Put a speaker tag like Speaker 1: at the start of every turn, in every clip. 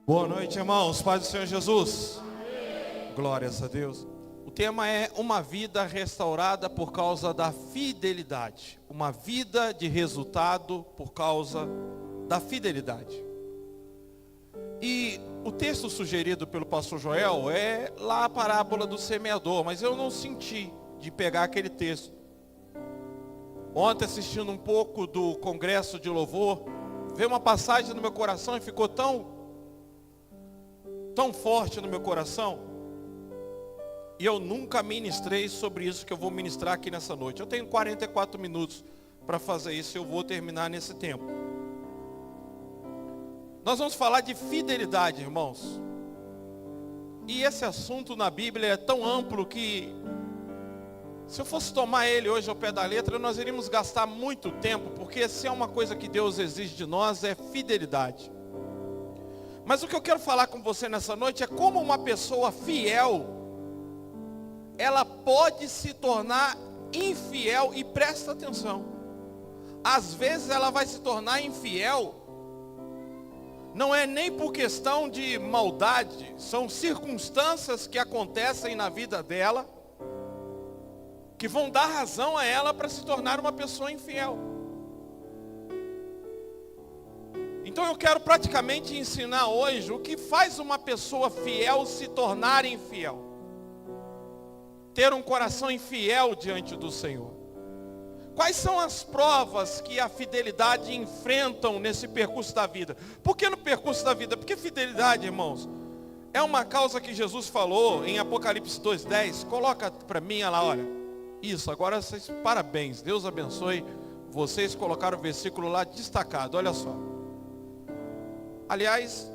Speaker 1: Boa noite, irmãos. Paz do Senhor Jesus. Glórias a Deus. O tema é uma vida restaurada por causa da fidelidade. Uma vida de resultado por causa da fidelidade. E o texto sugerido pelo pastor Joel é lá a parábola do semeador, mas eu não senti de pegar aquele texto. Ontem, assistindo um pouco do congresso de louvor, veio uma passagem no meu coração e ficou tão forte no meu coração, e eu nunca ministrei sobre isso que eu vou ministrar aqui nessa noite. Eu tenho 44 minutos para fazer isso, eu vou terminar nesse tempo. Nós vamos falar de fidelidade, irmãos. E esse assunto na Bíblia é tão amplo que, se eu fosse tomar ele hoje ao pé da letra, nós iríamos gastar muito tempo, porque se é uma coisa que Deus exige de nós, é fidelidade. Mas o que eu quero falar com você nessa noite é como uma pessoa fiel, ela pode se tornar infiel. E presta atenção, às vezes ela vai se tornar infiel, não é nem por questão de maldade, são circunstâncias que acontecem na vida dela, que vão dar razão a ela para se tornar uma pessoa infiel. Então eu quero praticamente ensinar hoje o que faz uma pessoa fiel se tornar infiel. Ter um coração infiel diante do Senhor. Quais são as provas que a fidelidade enfrentam nesse percurso da vida? Por que no percurso da vida? Porque fidelidade, irmãos, é uma causa que Jesus falou em Apocalipse 2:10. Coloca para mim, lá, olha. Isso, agora vocês, parabéns. Deus abençoe. Vocês colocaram o versículo lá destacado, olha só. Aliás,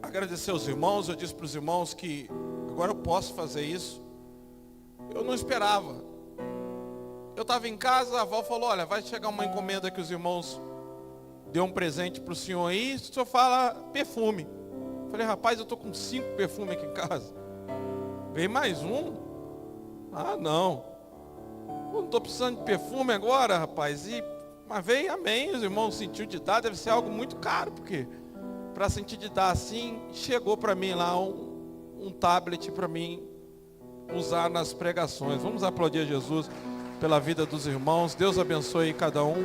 Speaker 1: agradecer aos irmãos, eu disse para os irmãos que agora eu posso fazer isso. Eu não esperava. Eu estava em casa, a avó falou, olha, vai chegar uma encomenda que os irmãos deu um presente para o senhor aí, o senhor fala perfume. Eu falei, rapaz, eu estou com 5 perfumes aqui em casa. Veio mais um? Ah, não. Eu não estou precisando de perfume agora, rapaz. Mas veio, amém, os irmãos sentiu de dar, deve ser algo muito caro, porque para sentir de dar assim, chegou para mim lá um tablet para mim usar nas pregações. Vamos aplaudir a Jesus pela vida dos irmãos. Deus abençoe cada um.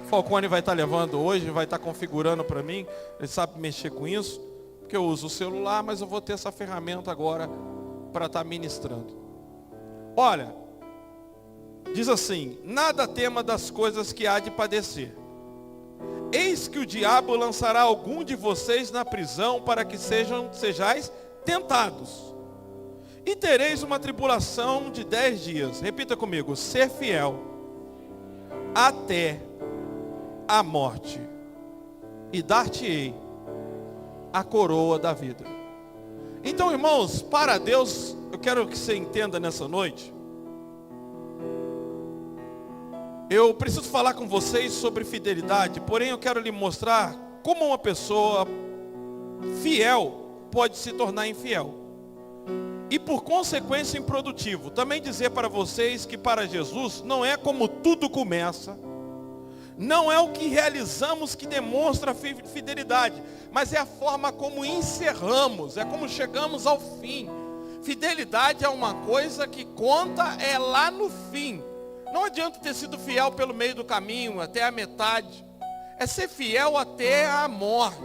Speaker 1: O Falcone vai estar levando hoje, vai estar configurando para mim, ele sabe mexer com isso, porque eu uso o celular, mas eu vou ter essa ferramenta agora para estar ministrando. Olha, diz assim, nada tema das coisas que há de padecer. Eis que o diabo lançará algum de vocês na prisão para que sejais tentados. E tereis uma tribulação de 10 dias. Repita comigo, ser fiel até a morte. E dar-te-ei a coroa da vida. Então, irmãos, para Deus, eu quero que você entenda nessa noite. Eu preciso falar com vocês sobre fidelidade, porém eu quero lhe mostrar como uma pessoa fiel pode se tornar infiel. E por consequência improdutivo. Também dizer para vocês que para Jesus não é como tudo começa, não é o que realizamos que demonstra a fidelidade, mas é a forma como encerramos, é como chegamos ao fim. Fidelidade é uma coisa que conta é lá no fim. Não adianta ter sido fiel pelo meio do caminho, até a metade. É ser fiel até a morte.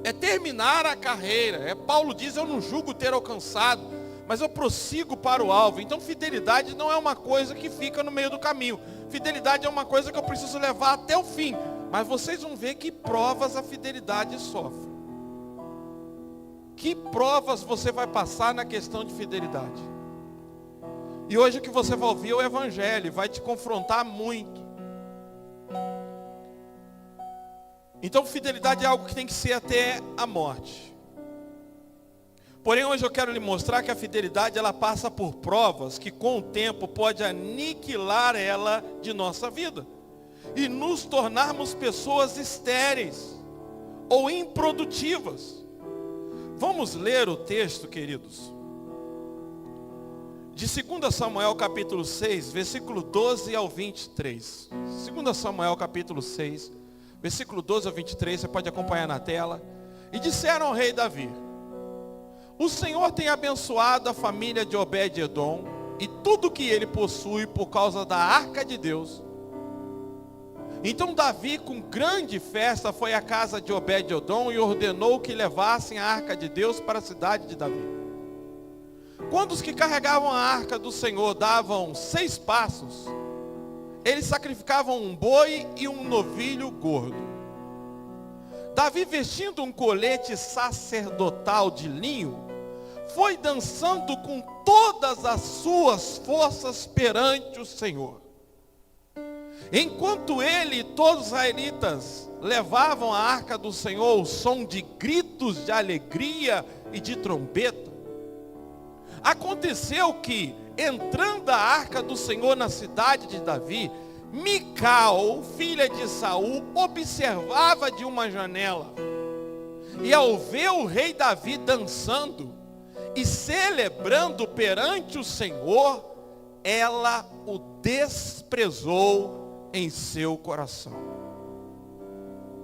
Speaker 1: É terminar a carreira. Paulo diz, eu não julgo ter alcançado, mas eu prossigo para o alvo. Então fidelidade não é uma coisa que fica no meio do caminho. Fidelidade é uma coisa que eu preciso levar até o fim. Mas vocês vão ver que provas a fidelidade sofre. Que provas você vai passar na questão de fidelidade. E hoje o que você vai ouvir é o Evangelho, vai te confrontar muito. Então fidelidade é algo que tem que ser até a morte. Porém hoje eu quero lhe mostrar que a fidelidade ela passa por provas que com o tempo pode aniquilar ela de nossa vida. E nos tornarmos pessoas estéreis ou improdutivas. Vamos ler o texto, queridos. De 2 Samuel capítulo 6, versículo 12 ao 23. 2 Samuel capítulo 6, versículo 12 ao 23, você pode acompanhar na tela. E disseram ao rei Davi: o Senhor tem abençoado a família de Obed-edom e tudo que ele possui por causa da arca de Deus. Então Davi, com grande festa, foi à casa de Obed-edom e ordenou que levassem a arca de Deus para a cidade de Davi. Quando os que carregavam a arca do Senhor davam 6 passos, eles sacrificavam um boi e um novilho gordo. Davi, vestindo um colete sacerdotal de linho, foi dançando com todas as suas forças perante o Senhor. Enquanto ele e todos os israelitas levavam a arca do Senhor ao som de gritos de alegria e de trombeta, aconteceu que, entrando a arca do Senhor na cidade de Davi, Mical, filha de Saul, observava de uma janela. E ao ver o rei Davi dançando e celebrando perante o Senhor, ela o desprezou em seu coração.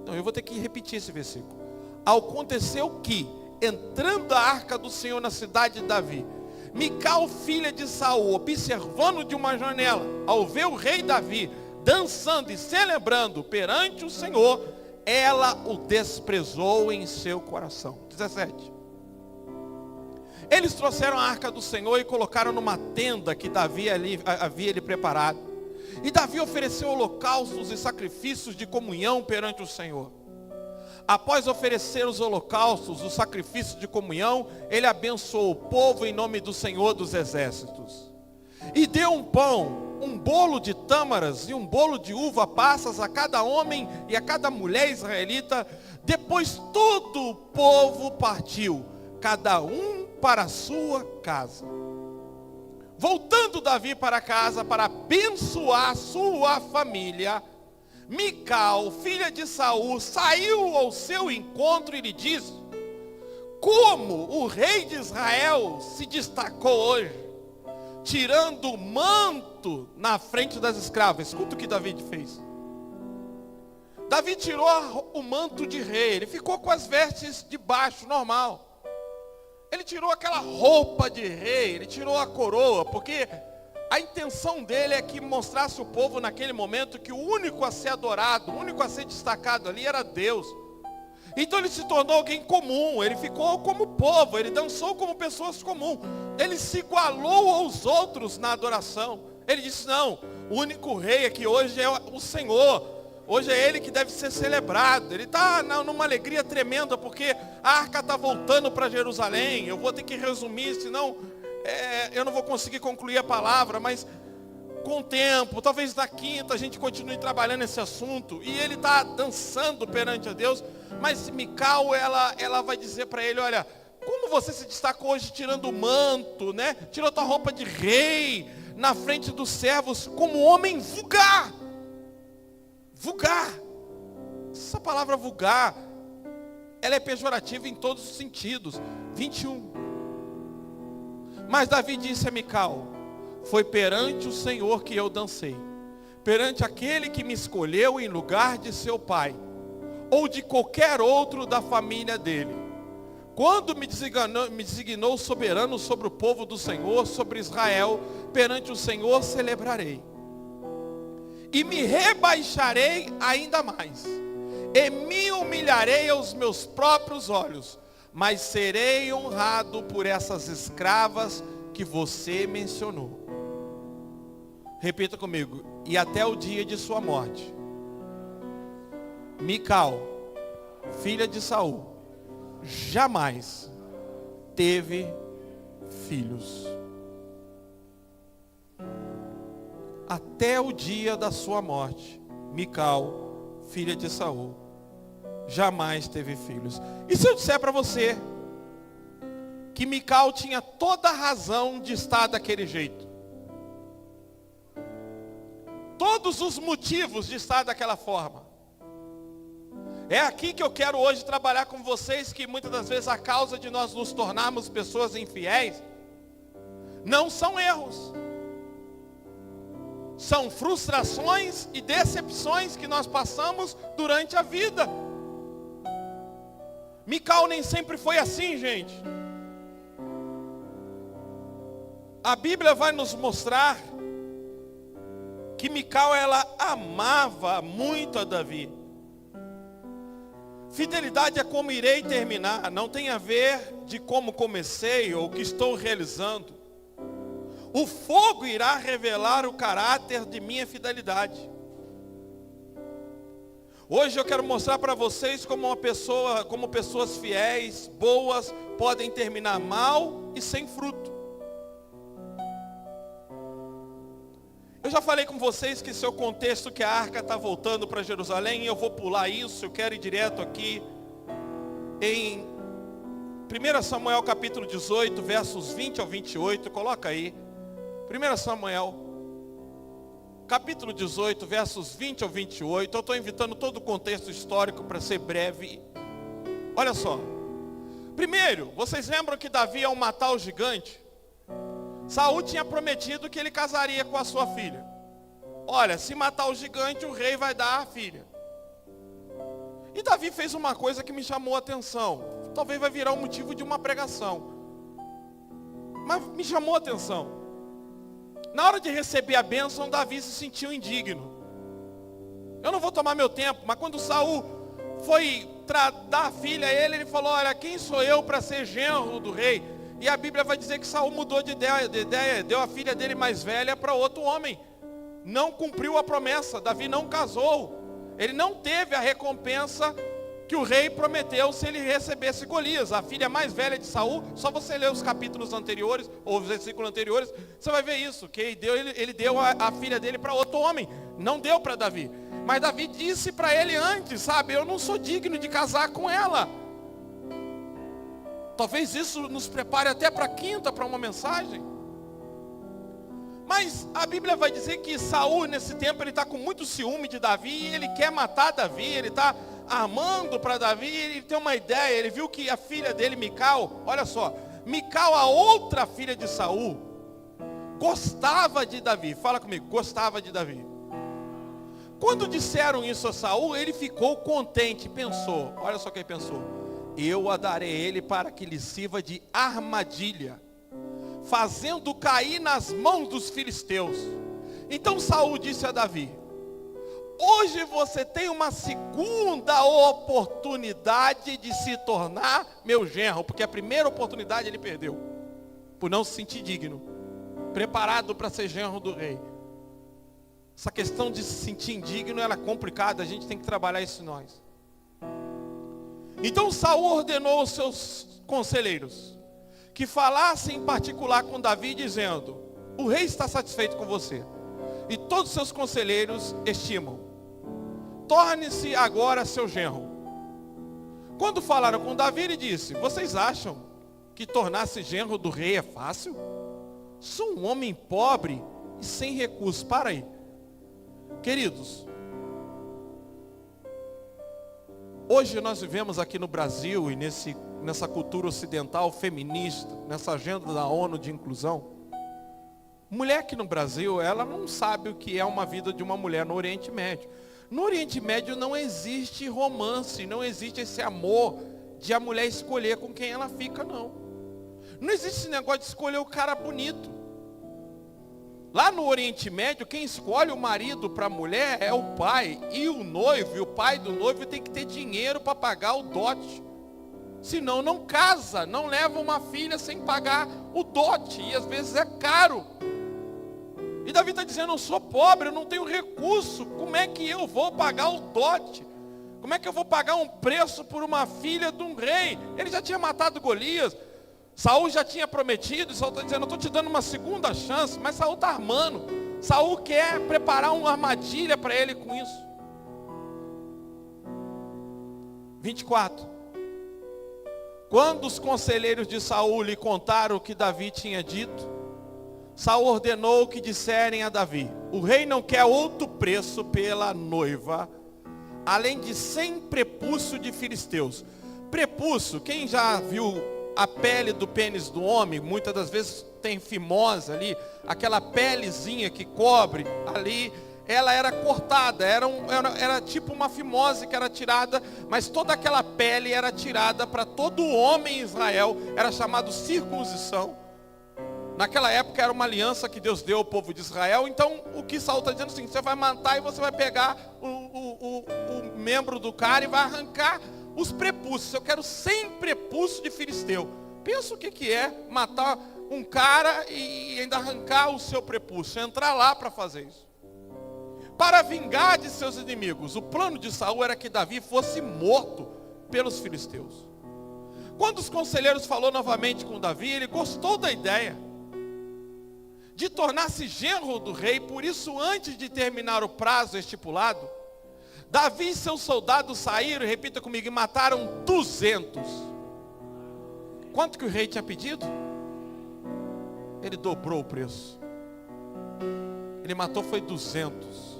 Speaker 1: Então eu vou ter que repetir esse versículo. Aconteceu que, entrando a arca do Senhor na cidade de Davi, Mical, filha de Saul, observando de uma janela, ao ver o rei Davi dançando e celebrando perante o Senhor, ela o desprezou em seu coração. 17. Eles trouxeram a arca do Senhor e colocaram numa tenda que Davi havia lhe preparado. E Davi ofereceu holocaustos e sacrifícios de comunhão perante o Senhor. Após oferecer os holocaustos, os sacrifícios de comunhão, ele abençoou o povo em nome do Senhor dos exércitos. E deu um pão, um bolo de tâmaras e um bolo de uva passas a cada homem e a cada mulher israelita. Depois todo o povo partiu, cada um para a sua casa. Voltando Davi para casa para abençoar sua família, Mical, filha de Saul, saiu ao seu encontro e lhe disse: como o rei de Israel se destacou hoje, tirando o manto na frente das escravas. Escuta o que Davi fez. Davi tirou o manto de rei, ele ficou com as vestes de baixo, normal. Ele tirou aquela roupa de rei, ele tirou a coroa, porque a intenção dele é que mostrasse o povo naquele momento que o único a ser adorado, o único a ser destacado ali era Deus. Então ele se tornou alguém comum, ele ficou como povo, ele dançou como pessoas comuns. Ele se igualou aos outros na adoração. Ele disse: não, o único rei aqui hoje é o Senhor. Hoje é ele que deve ser celebrado. Ele está numa alegria tremenda, porque a arca está voltando para Jerusalém. Eu vou ter que resumir, senão eu não vou conseguir concluir a palavra, mas com o tempo, talvez na quinta a gente continue trabalhando esse assunto. E ele está dançando perante a Deus. Mas Mical, ela vai dizer para ele: olha, como você se destacou hoje tirando o manto, né? Tirou tua roupa de rei na frente dos servos como homem vulgar. Vulgar. Essa palavra vulgar, ela é pejorativa em todos os sentidos. 21. Mas Davi disse a Mical: foi perante o Senhor que eu dancei, perante aquele que me escolheu em lugar de seu pai, ou de qualquer outro da família dele. Quando me designou soberano sobre o povo do Senhor, sobre Israel, perante o Senhor celebrarei. E me rebaixarei ainda mais, e me humilharei aos meus próprios olhos, mas serei honrado por essas escravas que você mencionou. Repita comigo: e até o dia de sua morte, Mical, filha de Saul, jamais teve filhos. Até o dia da sua morte, Mical, filha de Saul, jamais teve filhos. E se eu disser para você que Mical tinha toda a razão de estar daquele jeito? Todos os motivos de estar daquela forma. É aqui que eu quero hoje trabalhar com vocês, que muitas das vezes a causa de nós nos tornarmos pessoas infiéis não são erros. São frustrações e decepções que nós passamos durante a vida. Mical nem sempre foi assim, gente. A Bíblia vai nos mostrar que Mical, ela amava muito a Davi. Fidelidade é como irei terminar, não tem a ver de como comecei ou o que estou realizando. O fogo irá revelar o caráter de minha fidelidade. Hoje eu quero mostrar para vocês como pessoas fiéis, boas, podem terminar mal e sem fruto. Eu já falei com vocês que esse é o contexto que a arca está voltando para Jerusalém, e eu vou pular isso, eu quero ir direto aqui em 1 Samuel capítulo 18, versos 20 ao 28, coloca aí. 1 Samuel capítulo 18, versos 20 ao 28, eu estou invitando todo o contexto histórico para ser breve. Olha só. Primeiro, vocês lembram que Davi, ao matar o gigante, Saul tinha prometido que ele casaria com a sua filha. Olha, se matar o gigante, o rei vai dar a filha. E Davi fez uma coisa que me chamou a atenção. Talvez vai virar um motivo de uma pregação. Mas me chamou a atenção. Na hora de receber a bênção, Davi se sentiu indigno. Eu não vou tomar meu tempo, mas quando Saul foi dar a filha a ele falou, olha, quem sou eu para ser genro do rei? E a Bíblia vai dizer que Saul mudou de ideia, deu a filha dele mais velha para outro homem. Não cumpriu a promessa, Davi não casou. Ele não teve a recompensa que o rei prometeu se ele recebesse Golias. A filha mais velha de Saul, só você ler os capítulos anteriores, ou os versículos anteriores, você vai ver isso, que ele deu a filha dele para outro homem, não deu para Davi. Mas Davi disse para ele antes, sabe, eu não sou digno de casar com ela. Talvez isso nos prepare até para a quinta, para uma mensagem. Mas a Bíblia vai dizer que Saul, nesse tempo, ele está com muito ciúme de Davi, e ele quer matar Davi, ele está armando para Davi, ele tem uma ideia, ele viu que a filha dele, Mical, olha só, Mical, a outra filha de Saul, gostava de Davi. Fala comigo, gostava de Davi. Quando disseram isso a Saul, ele ficou contente, pensou, olha só o que ele pensou, eu a darei ele para que lhe sirva de armadilha, fazendo cair nas mãos dos filisteus. Então Saul disse a Davi, hoje você tem uma segunda oportunidade de se tornar meu genro, porque a primeira oportunidade ele perdeu, por não se sentir digno, preparado para ser genro do rei. Essa questão de se sentir indigno, ela é complicada, a gente tem que trabalhar isso em nós. Então Saul ordenou aos seus conselheiros que falassem em particular com Davi, dizendo, o rei está satisfeito com você, e todos os seus conselheiros estimam, torne-se agora seu genro. Quando falaram com Davi, ele disse, vocês acham que tornar-se genro do rei é fácil? Sou um homem pobre e sem recursos. Para aí. Queridos, hoje nós vivemos aqui no Brasil e nessa cultura ocidental feminista, nessa agenda da ONU de inclusão. Mulher aqui no Brasil, ela não sabe o que é uma vida de uma mulher no Oriente Médio. No Oriente Médio não existe romance, não existe esse amor de a mulher escolher com quem ela fica, não. Não existe esse negócio de escolher o cara bonito. Lá no Oriente Médio, quem escolhe o marido para a mulher é o pai. E o noivo, e o pai do noivo tem que ter dinheiro para pagar o dote. Senão não casa, não leva uma filha sem pagar o dote. E às vezes é caro. E Davi está dizendo, eu sou pobre, eu não tenho recurso. Como é que eu vou pagar o dote? Como é que eu vou pagar um preço por uma filha de um rei? Ele já tinha matado Golias. Saul já tinha prometido, Saul está dizendo, eu estou te dando uma segunda chance, mas Saul está armando. Saul quer preparar uma armadilha para ele com isso. 24. Quando os conselheiros de Saul lhe contaram o que Davi tinha dito, Saul ordenou que disserem a Davi, o rei não quer outro preço pela noiva, além de 100 prepúcio de filisteus. Prepúcio, quem já viu a pele do pênis do homem, muitas das vezes tem fimose ali, aquela pelezinha que cobre ali, ela era cortada, era tipo uma fimose que era tirada, mas toda aquela pele era tirada para todo homem em Israel, era chamado circuncisão. Naquela época era uma aliança que Deus deu ao povo de Israel. Então o que Saul está dizendo assim, você vai matar e você vai pegar o membro do cara e vai arrancar os prepúcios. Eu quero 100 prepúcios de filisteu. Pensa o que é matar um cara e ainda arrancar o seu prepúcio, entrar lá para fazer isso. Para vingar de seus inimigos. O plano de Saul era que Davi fosse morto pelos filisteus. Quando os conselheiros falou novamente com Davi, ele gostou da ideia de tornar-se genro do rei. Por isso, antes de terminar o prazo estipulado, Davi e seus soldados saíram, repita comigo, e mataram 200. Quanto que o rei tinha pedido? Ele dobrou o preço. Ele matou foi 200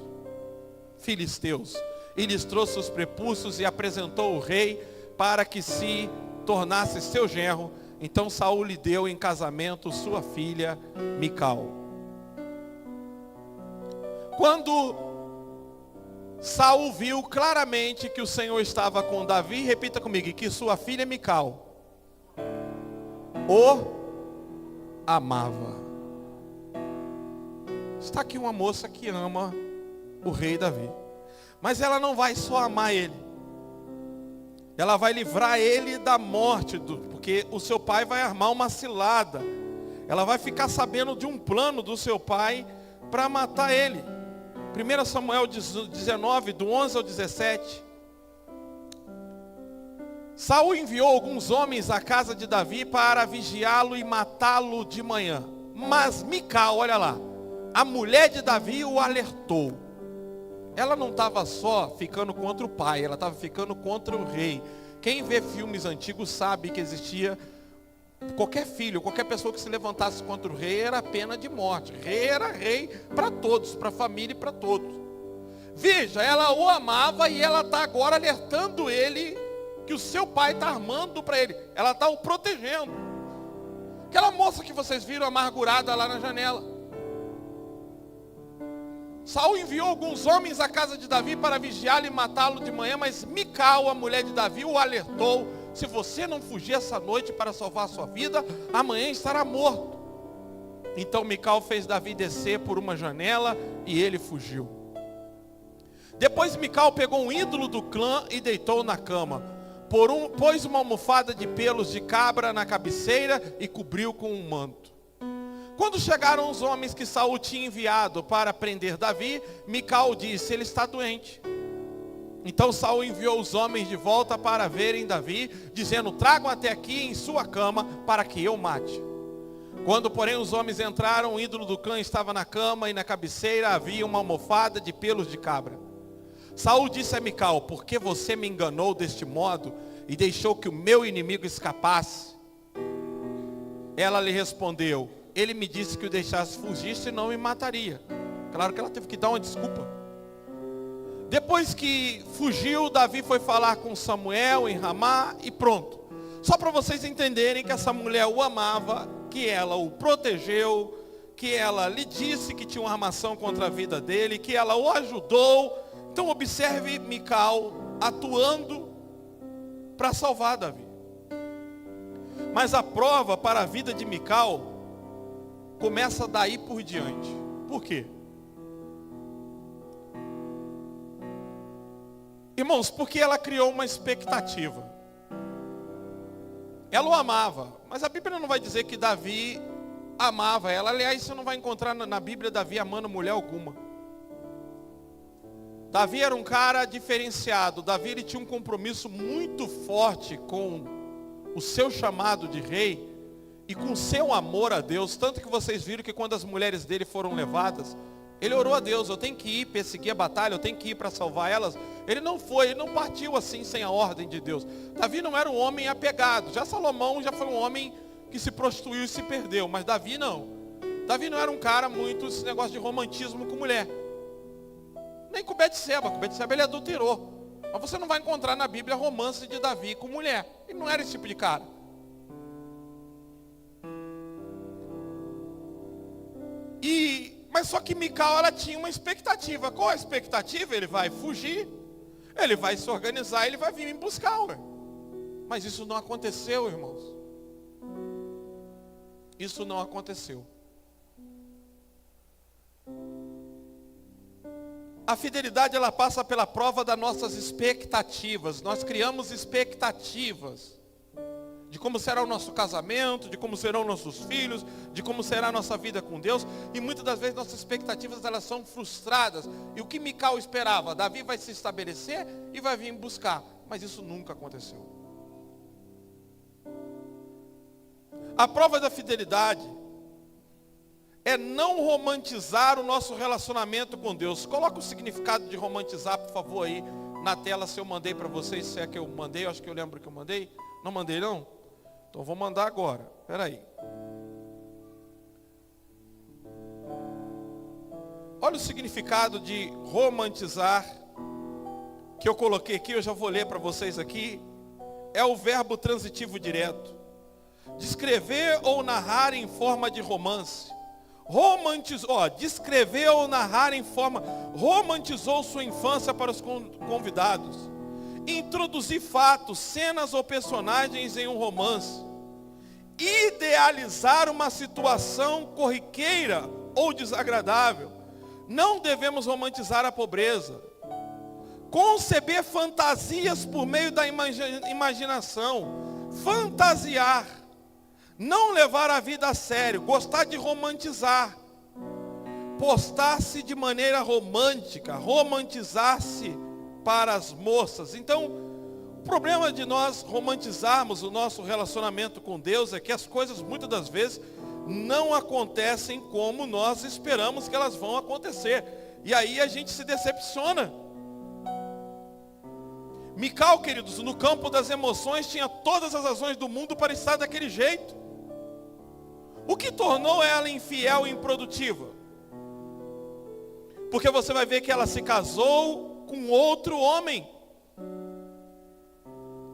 Speaker 1: filisteus. E lhes trouxe os prepúcios e apresentou o rei para que se tornasse seu genro. Então Saul lhe deu em casamento sua filha Mical. Quando Saul viu claramente que o Senhor estava com Davi, repita comigo, que sua filha Mical o amava. Está aqui uma moça que ama o rei Davi, mas ela não vai só amar ele, ela vai livrar ele da morte, porque o seu pai vai armar uma cilada. Ela vai ficar sabendo de um plano do seu pai para matar ele. 1 Samuel 19, do 11 ao 17. Saul enviou alguns homens à casa de Davi para vigiá-lo e matá-lo de manhã. Mas Mical, olha lá, a mulher de Davi o alertou. Ela não estava só ficando contra o pai, ela estava ficando contra o rei. Quem vê filmes antigos sabe que existia qualquer filho, qualquer pessoa que se levantasse contra o rei era pena de morte. Rei era rei para todos, para a família e para todos. Veja, ela o amava e ela está agora alertando ele que o seu pai está armando para ele. Ela está o protegendo. Aquela moça que vocês viram amargurada lá na janela. Saul enviou alguns homens à casa de Davi para vigiá-lo e matá-lo de manhã, mas Mical, a mulher de Davi, o alertou: se você não fugir essa noite para salvar a sua vida, amanhã estará morto. Então Mical fez Davi descer por uma janela e ele fugiu. Depois Mical pegou um ídolo do clã e deitou na cama. Pôs uma almofada de pelos de cabra na cabeceira e cobriu com um manto. Quando chegaram os homens que Saul tinha enviado para prender Davi, Mical disse: ele está doente. Então Saul enviou os homens de volta para verem Davi, dizendo: tragam até aqui em sua cama para que eu mate. Quando porém os homens entraram, o ídolo do clã estava na cama e na cabeceira havia uma almofada de pelos de cabra. Saul disse a Mical: por que você me enganou deste modo e deixou que o meu inimigo escapasse? Ela lhe respondeu: ele me disse que o deixasse fugir, senão me mataria. Claro que ela teve que dar uma desculpa. Depois que fugiu, Davi foi falar com Samuel em Ramá e pronto. Só para vocês entenderem que essa mulher o amava, que ela o protegeu, que ela lhe disse que tinha uma armação contra a vida dele, que ela o ajudou. Então observe Mical atuando para salvar Davi. Mas a prova para a vida de Mical começa daí por diante. Por quê? Irmãos, porque ela criou uma expectativa. Ela o amava, mas a Bíblia não vai dizer que Davi amava ela. Aliás, você não vai encontrar na Bíblia Davi amando mulher alguma. Davi era um cara diferenciado. Davi ele tinha um compromisso muito forte com o seu chamado de rei e com o seu amor a Deus. Tanto que vocês viram que quando as mulheres dele foram levadas, ele orou a Deus: eu tenho que ir perseguir a batalha, eu tenho que ir para salvar elas. Ele não foi, ele não partiu assim sem a ordem de Deus. Davi não era um homem apegado. Já Salomão já foi um homem que se prostituiu e se perdeu, mas Davi não. Davi não era um cara muito esse negócio de romantismo com mulher. Nem com Betseba. Com Betseba ele adulterou. Mas você não vai encontrar na Bíblia romance de Davi com mulher. Ele não era esse tipo de cara. Mas só que Mical, ela tinha uma expectativa. Qual a expectativa? Ele vai fugir, ele vai se organizar, ele vai vir me buscar, ué. Mas isso não aconteceu, irmãos. Isso não aconteceu. A fidelidade, ela passa pela prova das nossas expectativas. Nós criamos expectativas de como será o nosso casamento, de como serão nossos filhos, de como será a nossa vida com Deus. E muitas das vezes nossas expectativas, elas são frustradas. E o que Mical esperava? Davi vai se estabelecer e vai vir buscar. Mas isso nunca aconteceu. A prova da fidelidade é não romantizar o nosso relacionamento com Deus. Coloca o significado de romantizar, por favor, aí na tela, se eu mandei para vocês, se é que eu mandei, eu acho que eu lembro que eu mandei. Não mandei, não? Então eu vou mandar agora. Espera aí. Olha o significado de romantizar, que eu coloquei aqui, eu já vou ler para vocês aqui. É o verbo transitivo direto. Descrever ou narrar em forma de romance. Descrever ou narrar em forma, romantizou sua infância para os convidados. Introduzir fatos, cenas ou personagens em um romance. Idealizar uma situação corriqueira ou desagradável. Não devemos romantizar a pobreza. Conceber fantasias por meio da imaginação. Fantasiar. Não levar a vida a sério, gostar de romantizar, postar-se de maneira romântica, romantizar-se para as moças. Então, o problema de nós romantizarmos o nosso relacionamento com Deus é que as coisas muitas das vezes não acontecem como nós esperamos que elas vão acontecer. E aí a gente se decepciona. Mical, queridos, no campo das emoções tinha todas as razões do mundo para estar daquele jeito. O que tornou ela infiel e improdutiva? Porque você vai ver que ela se casou com outro homem.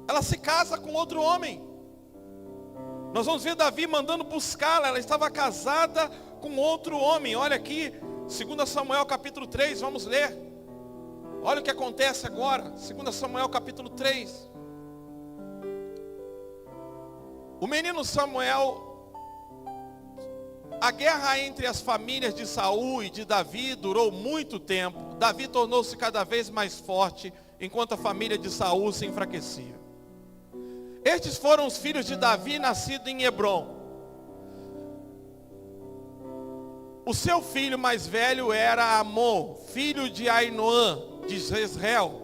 Speaker 1: Ela se casa com outro homem. Nós vamos ver Davi mandando buscá-la. Ela estava casada com outro homem. Olha aqui, 2 Samuel capítulo 3, vamos ler. Olha o que acontece agora, 2 Samuel capítulo 3. O menino Samuel, a guerra entre as famílias de Saul e de Davi durou muito tempo. Davi tornou-se cada vez mais forte, enquanto a família de Saul se enfraquecia. Estes foram os filhos de Davi, nascidos em Hebrom. O seu filho mais velho era Amon, filho de Ainoã, de Jezreel.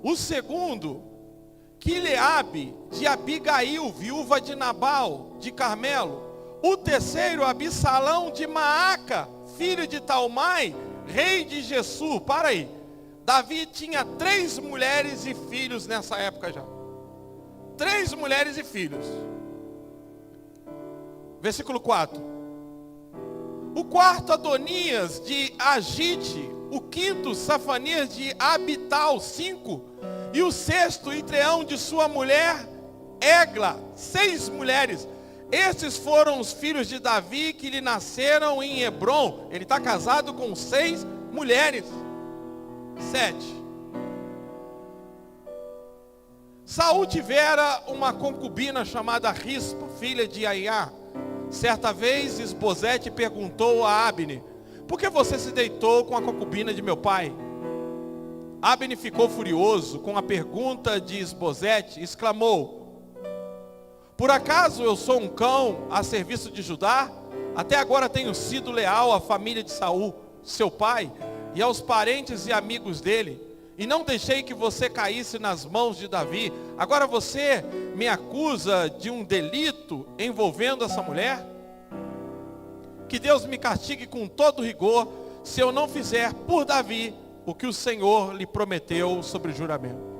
Speaker 1: O segundo, Quileabe, de Abigail, viúva de Nabal, de Carmelo. O terceiro, Absalão de Maaca, filho de Talmai, rei de Gessur. Para aí. Davi tinha 3 mulheres e filhos nessa época já. 3 mulheres e filhos. Versículo 4. O quarto, Adonias de Agite. O quinto, Safanias de Abital, 5. E o sexto, Itreão de sua mulher, Egla, 6 mulheres. Estes foram os filhos de Davi que lhe nasceram em Hebrom. Ele está casado com 6 mulheres. 7. Saul tivera uma concubina chamada Rispa, filha de Aiá. Certa vez Isbosete perguntou a Abner: por que você se deitou com a concubina de meu pai? Abner ficou furioso com a pergunta de Isbosete e exclamou: por acaso eu sou um cão a serviço de Judá? Até agora tenho sido leal à família de Saul, seu pai, e aos parentes e amigos dele, e não deixei que você caísse nas mãos de Davi. Agora você me acusa de um delito envolvendo essa mulher? Que Deus me castigue com todo rigor, se eu não fizer por Davi o que o Senhor lhe prometeu sobre juramento.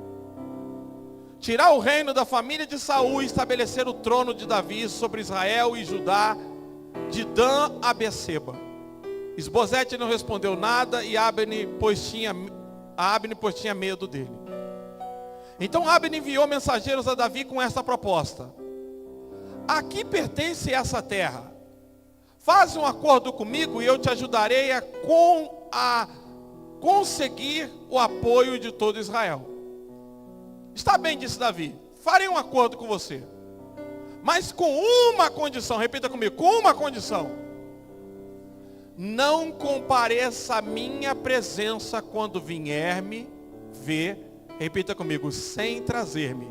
Speaker 1: Tirar o reino da família de Saul e estabelecer o trono de Davi sobre Israel e Judá, de Dan a Beceba. Isbosete não respondeu nada e Abner, pois tinha medo dele. Então Abner enviou mensageiros a Davi com esta proposta: a que pertence essa terra? Faz um acordo comigo e eu te ajudarei a conseguir o apoio de todo Israel. Está bem, disse Davi, farei um acordo com você, mas com uma condição. Repita comigo, com uma condição: não compareça à minha presença quando vier me ver. Repita comigo, sem trazer-me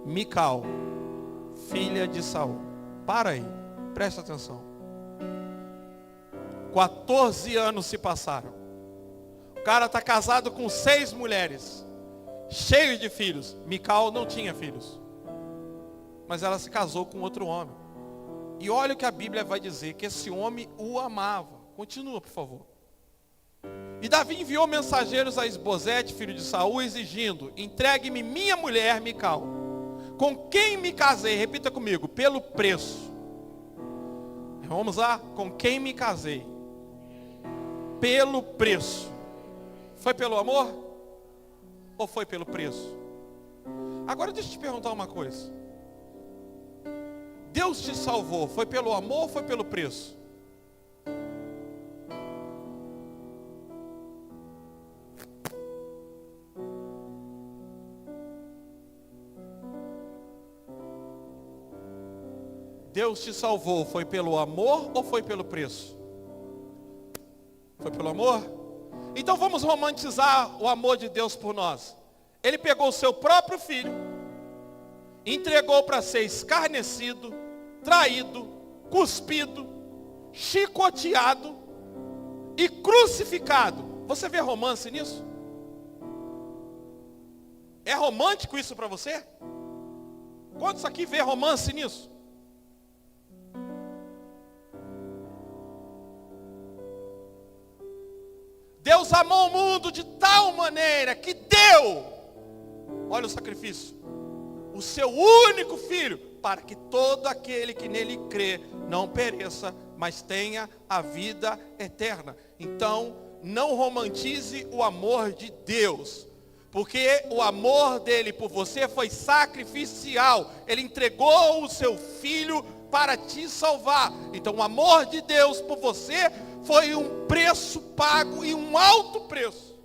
Speaker 1: Mical, filha de Saul. Para aí, presta atenção. 14 anos se passaram. O cara está casado com 6 mulheres, cheio de filhos. Mical não tinha filhos, mas ela se casou com outro homem. E olha o que a Bíblia vai dizer, que esse homem o amava. Continua, por favor. E Davi enviou mensageiros a Esbozete, filho de Saul, exigindo: entregue-me minha mulher Mical, com quem me casei. Repita comigo, pelo preço. Vamos lá, com quem me casei? Pelo preço. Foi pelo amor? Ou foi pelo preço? Agora deixa eu te perguntar uma coisa. Deus te salvou, foi pelo amor ou foi pelo preço? Deus te salvou, foi pelo amor ou foi pelo preço? Foi pelo amor? Então vamos romantizar o amor de Deus por nós. Ele pegou o seu próprio filho, entregou para ser escarnecido, traído, cuspido, chicoteado e crucificado. Você vê romance nisso? É romântico isso para você? Quantos aqui vê romance nisso? Deus amou o mundo de tal maneira que deu, olha o sacrifício, o seu único filho, para que todo aquele que nele crê não pereça, mas tenha a vida eterna. Então, não romantize o amor de Deus, porque o amor dele por você foi sacrificial. Ele entregou o seu filho para te salvar. Então o amor de Deus por você foi um preço pago, e um alto preço.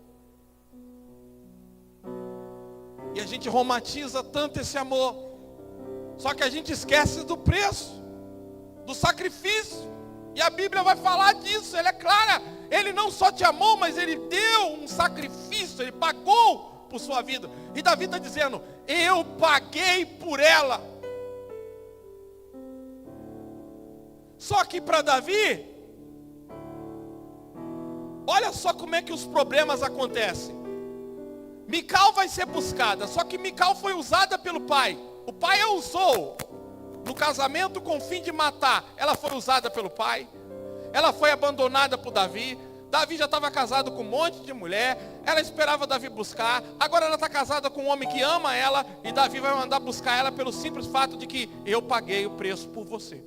Speaker 1: E a gente romantiza tanto esse amor, só que a gente esquece do preço, do sacrifício. E a Bíblia vai falar disso, ela é clara. Ele não só te amou, mas ele deu um sacrifício, ele pagou por sua vida. E Davi está dizendo: eu paguei por ela. Só que para Davi, olha só como é que os problemas acontecem. Mical vai ser buscada, só que Mical foi usada pelo pai. O pai a usou no casamento com o fim de matar. Ela foi usada pelo pai. Ela foi abandonada por Davi. Davi já estava casado com um monte de mulher. Ela esperava Davi buscar. Agora ela está casada com um homem que ama ela, e Davi vai mandar buscar ela pelo simples fato de que eu paguei o preço por você.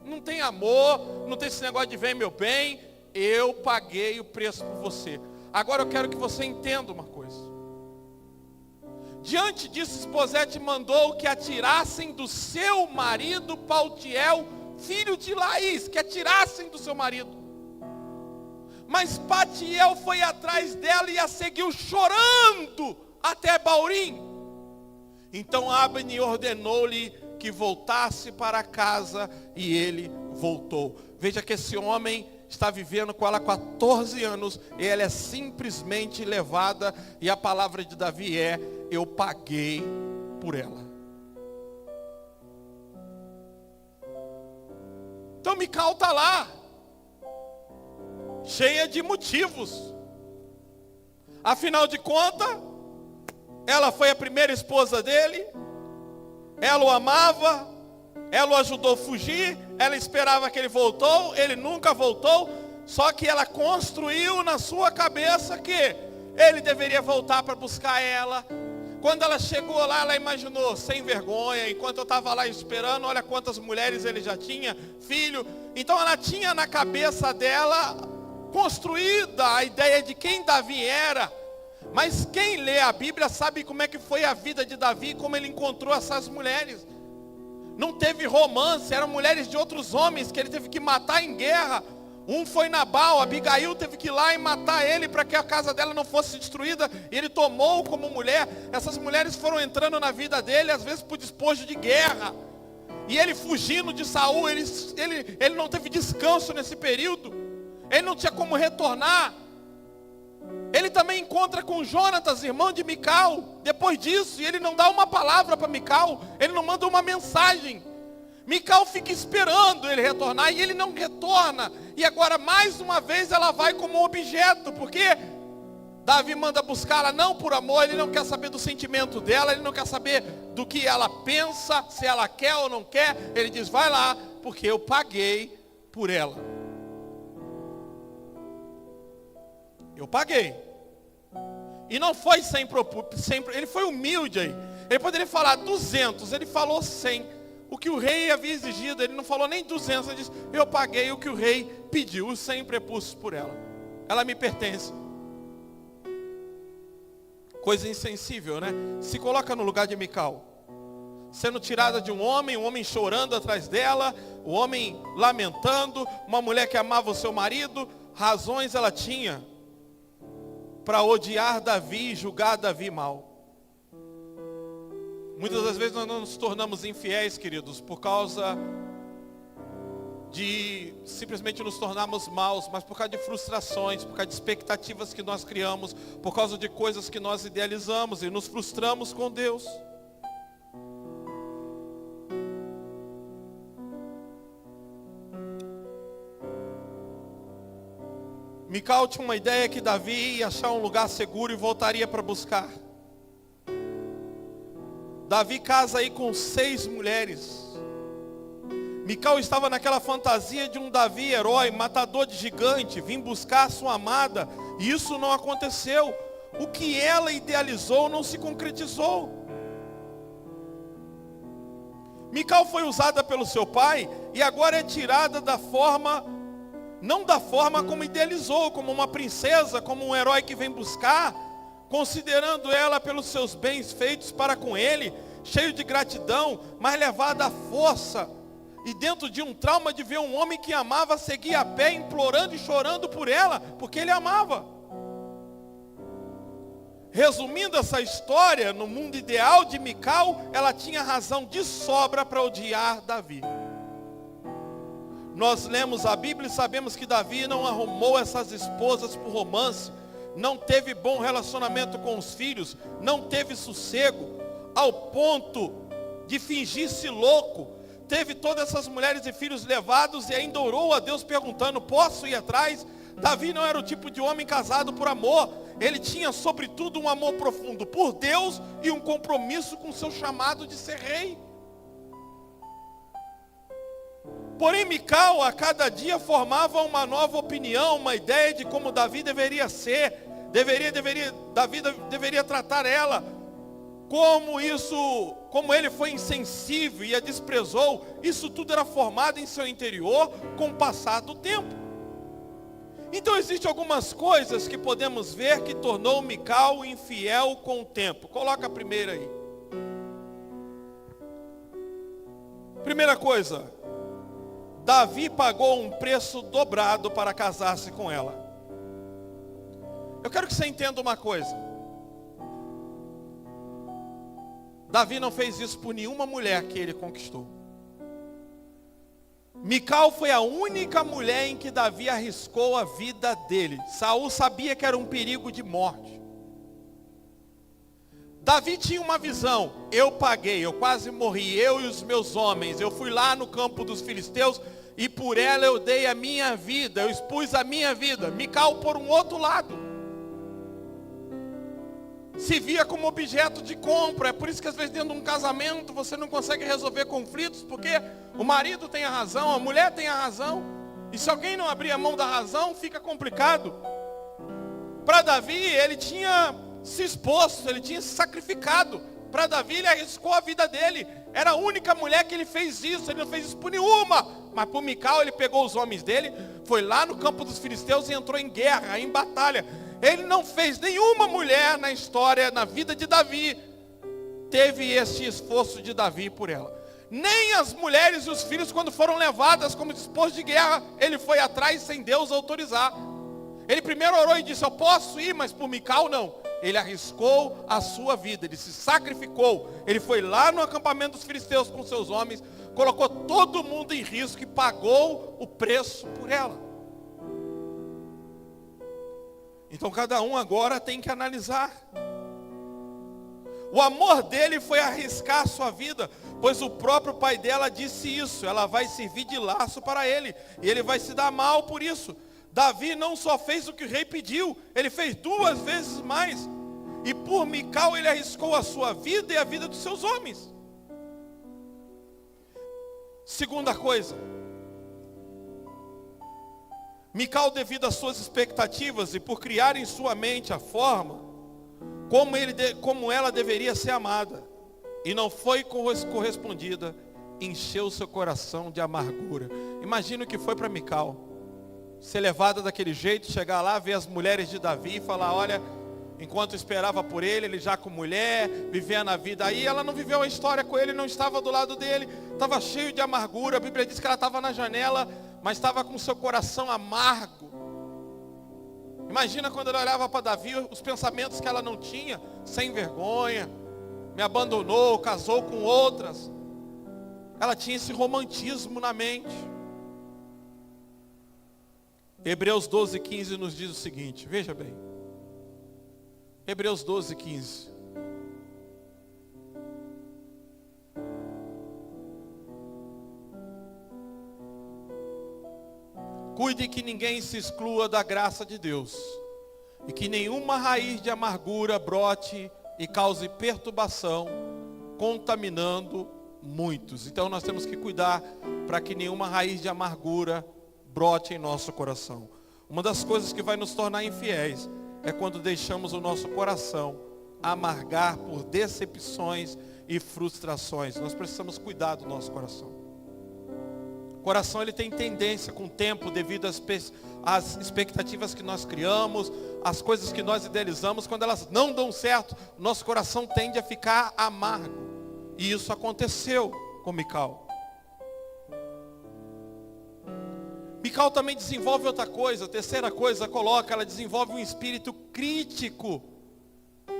Speaker 1: Não tem amor, não tem esse negócio de vem meu bem. Eu paguei o preço por você. Agora eu quero que você entenda uma coisa. Diante disso, Esbozete mandou que atirassem do seu marido Paltiel, filho de Laís, que atirassem do seu marido. Mas Paltiel foi atrás dela e a seguiu chorando até Baurim. Então Abner ordenou-lhe que voltasse para casa, e ele voltou. Veja que esse homem está vivendo com ela 14 anos, e ela é simplesmente levada, e a palavra de Davi é: eu paguei por ela. Então Mical está lá, cheia de motivos. Afinal de contas, ela foi a primeira esposa dele, ela o amava, ela o ajudou a fugir, ela esperava que ele voltou, ele nunca voltou. Só que ela construiu na sua cabeça que ele deveria voltar para buscar ela. Quando ela chegou lá, ela imaginou: sem vergonha, enquanto eu estava lá esperando, olha quantas mulheres ele já tinha, filho. Então ela tinha na cabeça dela construída a ideia de quem Davi era. Mas quem lê a Bíblia sabe como é que foi a vida de Davi, como ele encontrou essas mulheres. Não teve romance, eram mulheres de outros homens que ele teve que matar em guerra. Um foi Nabal, Abigail teve que ir lá e matar ele para que a casa dela não fosse destruída. Ele tomou como mulher. Essas mulheres foram entrando na vida dele, às vezes por despojo de guerra. E ele fugindo de Saul, ele não teve descanso nesse período. Ele não tinha como retornar. Ele também encontra com Jonatas, irmão de Mical, depois disso, e ele não dá uma palavra para Mical, ele não manda uma mensagem. Mical fica esperando ele retornar e ele não retorna. E agora mais uma vez ela vai como objeto, porque Davi manda buscá-la não por amor, ele não quer saber do sentimento dela, ele não quer saber do que ela pensa, se ela quer ou não quer. Ele diz, vai lá, porque eu paguei por ela. Eu paguei. E não foi sempre, ele foi humilde aí. Ele poderia falar 200, ele falou 100. O que o rei havia exigido, ele não falou nem 200, ele disse, eu paguei o que o rei pediu, os 100 prepulsos por ela. Ela me pertence. Coisa insensível, né? Se coloca no lugar de Mical. Sendo tirada de um homem chorando atrás dela, o homem lamentando, uma mulher que amava o seu marido, razões ela tinha para odiar Davi e julgar Davi mal. Muitas das vezes nós não nos tornamos infiéis, queridos, por causa de simplesmente nos tornarmos maus, mas por causa de frustrações, por causa de expectativas que nós criamos, por causa de coisas que nós idealizamos e nos frustramos com Deus. Mical tinha uma ideia que Davi ia achar um lugar seguro e voltaria para buscar. Davi casa aí com 6 mulheres. Mical estava naquela fantasia de um Davi herói, matador de gigante, vim buscar sua amada, e isso não aconteceu. O que ela idealizou não se concretizou. Mical foi usada pelo seu pai e agora é tirada da forma, não da forma como idealizou, como uma princesa, como um herói que vem buscar, considerando ela pelos seus bens feitos para com ele, cheio de gratidão, mas levada à força, e dentro de um trauma de ver um homem que amava seguir a pé, implorando e chorando por ela, porque ele amava. Resumindo essa história, no mundo ideal de Mical, ela tinha razão de sobra para odiar Davi. Nós lemos a Bíblia e sabemos que Davi não arrumou essas esposas por romance, não teve bom relacionamento com os filhos, não teve sossego, ao ponto de fingir-se louco. Teve todas essas mulheres e filhos levados e ainda orou a Deus perguntando, posso ir atrás? Davi não era o tipo de homem casado por amor. Ele tinha sobretudo um amor profundo por Deus e um compromisso com o seu chamado de ser rei. Porém, Mical a cada dia formava uma nova opinião, uma ideia de como Davi deveria ser, Davi deveria tratar ela. Como ele foi insensível e a desprezou, isso tudo era formado em seu interior com o passar do tempo. Então existem algumas coisas que podemos ver que tornou Mical infiel com o tempo. Coloca a primeira aí. Primeira coisa, Davi pagou um preço dobrado para casar-se com ela. Eu quero que você entenda uma coisa. Davi não fez isso por nenhuma mulher que ele conquistou. Mical foi a única mulher em que Davi arriscou a vida dele. Saul sabia que era um perigo de morte. Davi tinha uma visão, eu paguei, eu quase morri, eu e os meus homens, eu fui lá no campo dos filisteus e por ela eu dei a minha vida, eu expus a minha vida. Mical por um outro lado, se via como objeto de compra. É por isso que às vezes dentro de um casamento você não consegue resolver conflitos, porque o marido tem a razão, a mulher tem a razão, e se alguém não abrir a mão da razão, fica complicado. Para Davi, ele tinha se exposto, ele tinha se sacrificado. Para Davi, ele arriscou a vida dele. Era a única mulher que ele fez isso, ele não fez isso por nenhuma. Mas por Mical, ele pegou os homens dele, foi lá no campo dos filisteus e entrou em guerra, em batalha. Ele não fez, nenhuma mulher na história, na vida de Davi, teve esse esforço de Davi por ela. Nem as mulheres e os filhos, quando foram levadas como disposto de guerra, ele foi atrás sem Deus autorizar. Ele primeiro orou e disse: eu posso ir, mas por Mical não. Ele arriscou a sua vida, ele se sacrificou. Ele foi lá no acampamento dos filisteus com seus homens, colocou todo mundo em risco e pagou o preço por ela. Então cada um agora tem que analisar. O amor dele foi arriscar a sua vida, pois o próprio pai dela disse isso: ela vai servir de laço para ele, e ele vai se dar mal por isso. Davi não só fez o que o rei pediu, ele fez 2 vezes mais. E por Mical ele arriscou a sua vida e a vida dos seus homens. Segunda coisa, Mical, devido às suas expectativas e por criar em sua mente a forma como ela deveria ser amada, e não foi correspondida, encheu seu coração de amargura. Imagina o que foi para Mical, ser levada daquele jeito, chegar lá, ver as mulheres de Davi e falar: olha, enquanto esperava por ele, ele já com mulher, vivendo a vida. Aí ela não viveu a história com ele, não estava do lado dele, estava cheio de amargura. A Bíblia diz que ela estava na janela, mas estava com seu coração amargo. Imagina quando ela olhava para Davi, os pensamentos que ela não tinha: sem vergonha, me abandonou, casou com outras. Ela tinha esse romantismo na mente. Hebreus 12:15 nos diz o seguinte, veja bem. Hebreus 12:15. Cuide que ninguém se exclua da graça de Deus, e que nenhuma raiz de amargura brote e cause perturbação, contaminando muitos. Então nós temos que cuidar para que nenhuma raiz de amargura brote em nosso coração. Uma das coisas que vai nos tornar infiéis é quando deixamos o nosso coração amargar por decepções e frustrações. Nós precisamos cuidar do nosso coração. O coração, ele tem tendência com o tempo, devido às expectativas que nós criamos, às coisas que nós idealizamos, quando elas não dão certo, o nosso coração tende a ficar amargo. E isso aconteceu com Mical. Mical também desenvolve outra coisa, a terceira coisa, ela desenvolve um espírito crítico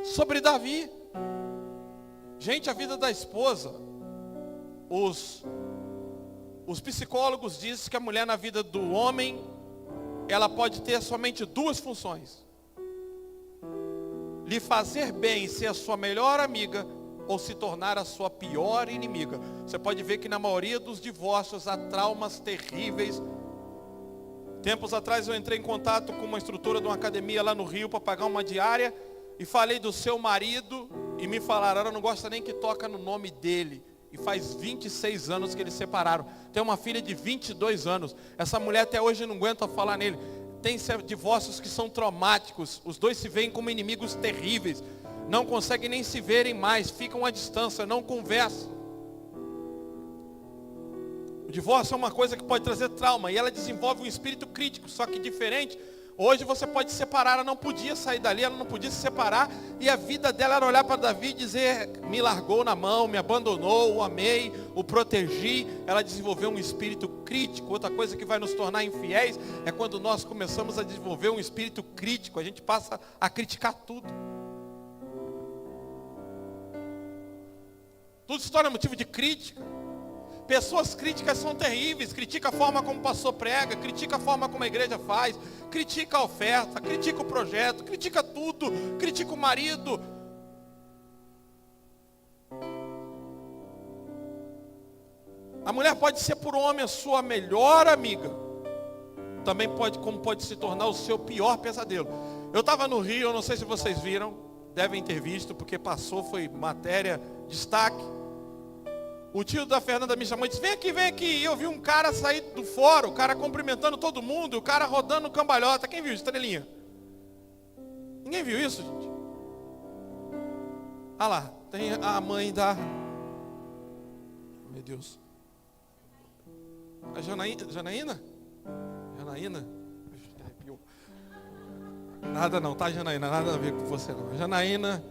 Speaker 1: sobre Davi. Gente, a vida da esposa, os psicólogos dizem que a mulher na vida do homem, ela pode ter somente 2 funções: lhe fazer bem, ser a sua melhor amiga, ou se tornar a sua pior inimiga. Você pode ver que na maioria dos divórcios há traumas terríveis. Tempos atrás eu entrei em contato com uma instrutora de uma academia lá no Rio para pagar uma diária, e falei do seu marido, e me falaram: ela não gosta nem que toca no nome dele. E faz 26 anos que eles separaram. Tem uma filha de 22 anos. Essa mulher até hoje não aguenta falar nele. Tem divórcios que são traumáticos. Os dois se veem como inimigos terríveis. Não conseguem nem se verem mais. Ficam à distância, não conversam. O divórcio é uma coisa que pode trazer trauma. E ela desenvolve um espírito crítico, só que diferente. Hoje você pode se separar, ela não podia sair dali, ela não podia se separar, e a vida dela era olhar para Davi e dizer: me largou na mão, me abandonou, o amei, o protegi. Ela desenvolveu um espírito crítico. Outra coisa que vai nos tornar infiéis é quando nós começamos a desenvolver um espírito crítico. A gente passa a criticar tudo. Tudo se torna motivo de crítica. Pessoas críticas são terríveis. Critica a forma como o pastor prega, critica a forma como a igreja faz, critica a oferta, critica o projeto, critica tudo, critica o marido. A mulher pode ser por homem a sua melhor amiga, também pode se tornar o seu pior pesadelo. Eu estava no Rio, eu não sei se vocês viram, devem ter visto, porque passou, foi matéria, destaque. O tio da Fernanda me chamou e disse: vem aqui. E eu vi um cara sair do fórum, o cara cumprimentando todo mundo, o cara rodando cambalhota. Quem viu, estrelinha? Ninguém viu isso, gente? Ah lá, tem a mãe da... Meu Deus. A Janaína? Nada não, tá, Janaína? Nada a ver com você não. A Janaína,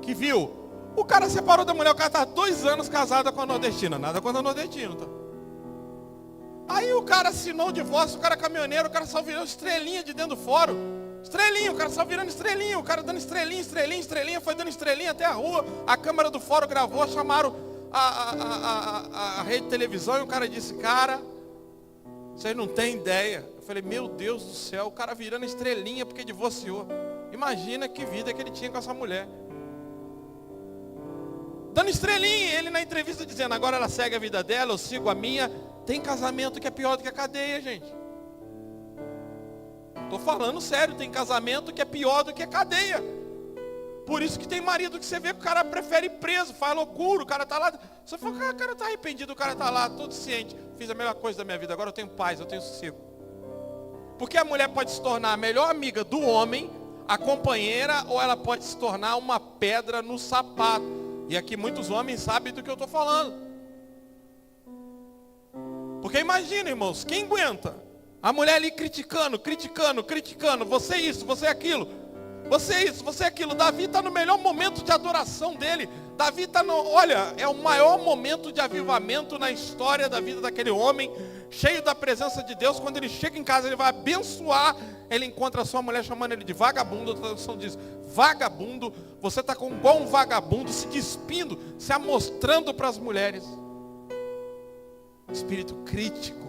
Speaker 1: que viu O cara separou da mulher, o cara tá 2 anos casado com a nordestina. Nada contra a nordestina, tá? Aí o cara assinou o divórcio, o cara é caminhoneiro, o cara só virou estrelinha de dentro do fórum. Estrelinha, o cara só virando estrelinha, o cara dando estrelinha, foi dando estrelinha até a rua. A câmera do fórum gravou, chamaram a rede de televisão e o cara disse, cara, vocês não têm ideia. Eu falei, meu Deus do céu, o cara virando estrelinha porque divorciou. Imagina que vida que ele tinha com essa mulher. Dando estrelinha, ele na entrevista dizendo, agora ela segue a vida dela, eu sigo a minha. Tem casamento que é pior do que a cadeia, gente. Estou falando sério, tem casamento que é pior do que a cadeia. Por isso que tem marido que você vê que o cara prefere ir preso, faz loucura, o cara está lá. Você fala, o cara está arrependido, o cara está lá, todo ciente. Fiz a melhor coisa da minha vida, agora eu tenho paz, eu tenho sossego. Porque a mulher pode se tornar a melhor amiga do homem, a companheira, ou ela pode se tornar uma pedra no sapato. E aqui muitos homens sabem do que eu estou falando. Porque imagina, irmãos, quem aguenta? A mulher ali criticando, você isso, você aquilo. Você isso, você aquilo. Davi está no melhor momento de adoração dele. Davi está olha, é o maior momento de avivamento na história da vida daquele homem, cheio da presença de Deus. Quando ele chega em casa, ele vai abençoar. Ele encontra a sua mulher chamando ele de vagabundo. A tradução diz, vagabundo. Você está com igual um vagabundo, se despindo, se amostrando para as mulheres. Espírito crítico.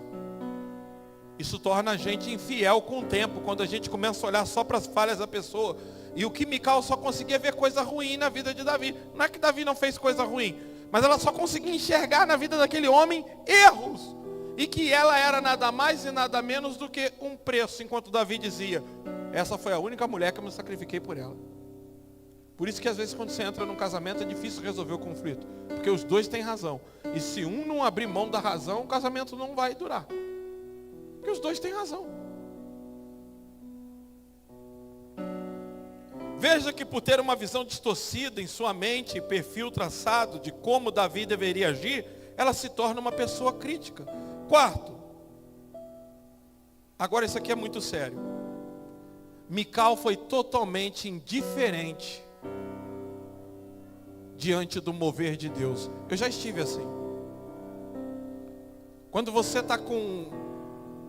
Speaker 1: Isso torna a gente infiel com o tempo, quando a gente começa a olhar só para as falhas da pessoa. E o que Mical só conseguia ver coisa ruim na vida de Davi. Não é que Davi não fez coisa ruim, mas ela só conseguia enxergar na vida daquele homem erros. E que ela era nada mais e nada menos do que um preço, enquanto Davi dizia, essa foi a única mulher que eu me sacrifiquei por ela. Por isso que às vezes quando você entra num casamento é difícil resolver o conflito. Porque os dois têm razão. E se um não abrir mão da razão, o casamento não vai durar. Porque os dois têm razão. Veja que por ter uma visão distorcida em sua mente, perfil traçado de como Davi deveria agir, ela se torna uma pessoa crítica. Quarto, agora isso aqui é muito sério. Mical foi totalmente indiferente diante do mover de Deus. Eu já estive assim. Quando você está com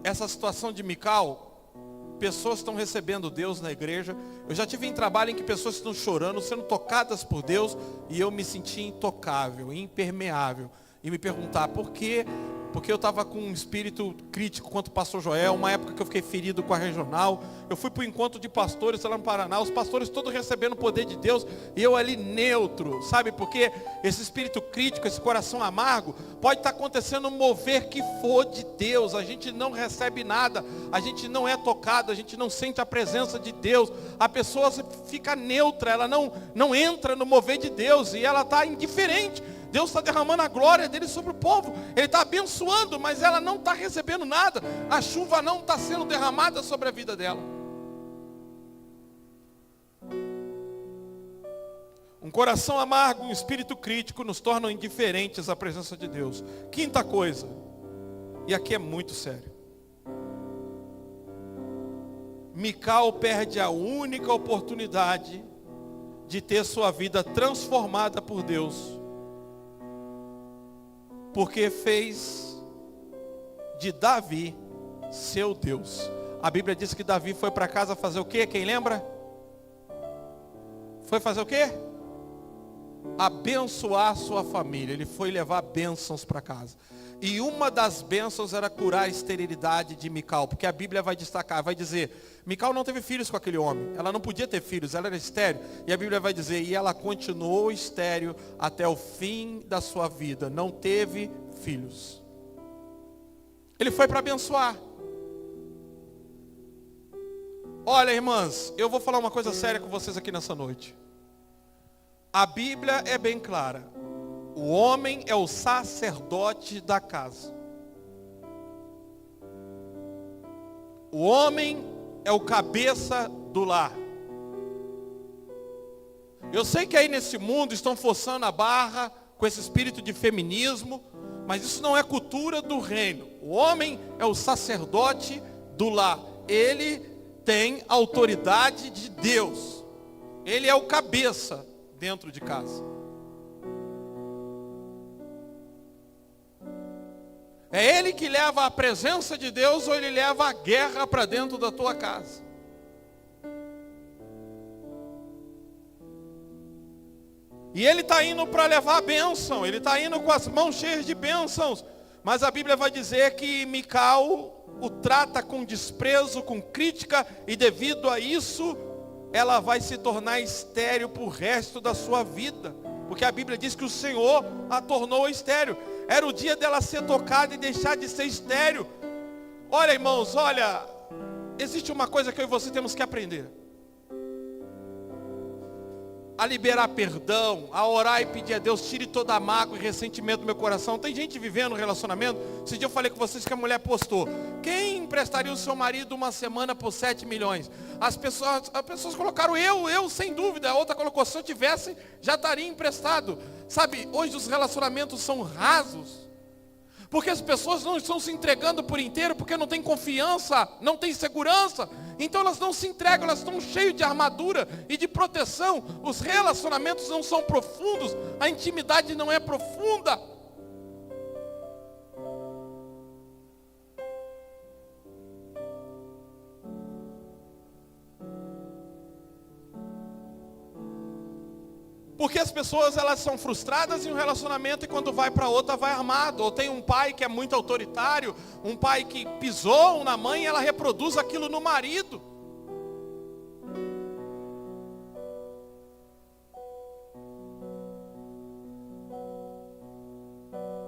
Speaker 1: essa situação de Mical, pessoas estão recebendo Deus na igreja. Eu já tive em trabalho em que pessoas estão chorando, sendo tocadas por Deus, e eu me senti intocável, impermeável. E me perguntar por quê? Porque eu estava com um espírito crítico quanto o pastor Joel, uma época que eu fiquei ferido com a regional. Eu fui para o encontro de pastores lá no Paraná, os pastores todos recebendo o poder de Deus, e eu ali neutro, sabe? Porque esse espírito crítico, esse coração amargo, pode estar acontecendo um mover que for de Deus. A gente não recebe nada, a gente não é tocado, a gente não sente a presença de Deus. A pessoa fica neutra, ela não entra no mover de Deus, e ela está indiferente. Deus está derramando a glória dele sobre o povo. Ele está abençoando, mas ela não está recebendo nada. A chuva não está sendo derramada sobre a vida dela. Um coração amargo, um espírito crítico nos tornam indiferentes à presença de Deus. Quinta coisa, e aqui é muito sério. Mical perde a única oportunidade de ter sua vida transformada por Deus, porque fez de Davi seu Deus. A Bíblia diz que Davi foi para casa fazer o quê? Quem lembra? Foi fazer o quê? Abençoar sua família. Ele foi levar bênçãos para casa. E uma das bênçãos era curar a esterilidade de Mical. Porque a Bíblia vai destacar, vai dizer, Mical não teve filhos com aquele homem. Ela não podia ter filhos, ela era estéril. E a Bíblia vai dizer, e ela continuou estéril até o fim da sua vida. Não teve filhos. Ele foi para abençoar. Olha, irmãs, eu vou falar uma coisa séria com vocês aqui nessa noite. A Bíblia é bem clara. O homem é o sacerdote da casa. O homem é o cabeça do lar. Eu sei que aí nesse mundo estão forçando a barra com esse espírito de feminismo, mas isso não é cultura do reino. O homem é o sacerdote do lar. Ele tem autoridade de Deus. Ele é o cabeça dentro de casa. É ele que leva a presença de Deus ou ele leva a guerra para dentro da tua casa? E ele está indo para levar a bênção, ele está indo com as mãos cheias de bênçãos. Mas a Bíblia vai dizer que Mical o trata com desprezo, com crítica, e devido a isso, ela vai se tornar estéril para o resto da sua vida. Porque a Bíblia diz que o Senhor a tornou estéril. Era o dia dela ser tocada e deixar de ser estéril. Olha, irmãos, olha, existe uma coisa que eu e você temos que aprender. A liberar perdão, a orar e pedir a Deus, tire toda a mágoa e ressentimento do meu coração. Tem gente vivendo um relacionamento. Esse dia eu falei com vocês que a mulher postou: quem emprestaria o seu marido uma semana por 7 milhões? As pessoas colocaram eu sem dúvida. A outra colocou: se eu tivesse, já estaria emprestado. Sabe, hoje os relacionamentos são rasos. Porque as pessoas não estão se entregando por inteiro, porque não tem confiança, não tem segurança. Então elas não se entregam, elas estão cheias de armadura e de proteção. Os relacionamentos não são profundos, a intimidade não é profunda. Porque as pessoas, elas são frustradas em um relacionamento e quando vai para outra vai armado. Ou tem um pai que é muito autoritário, um pai que pisou na mãe e ela reproduz aquilo no marido.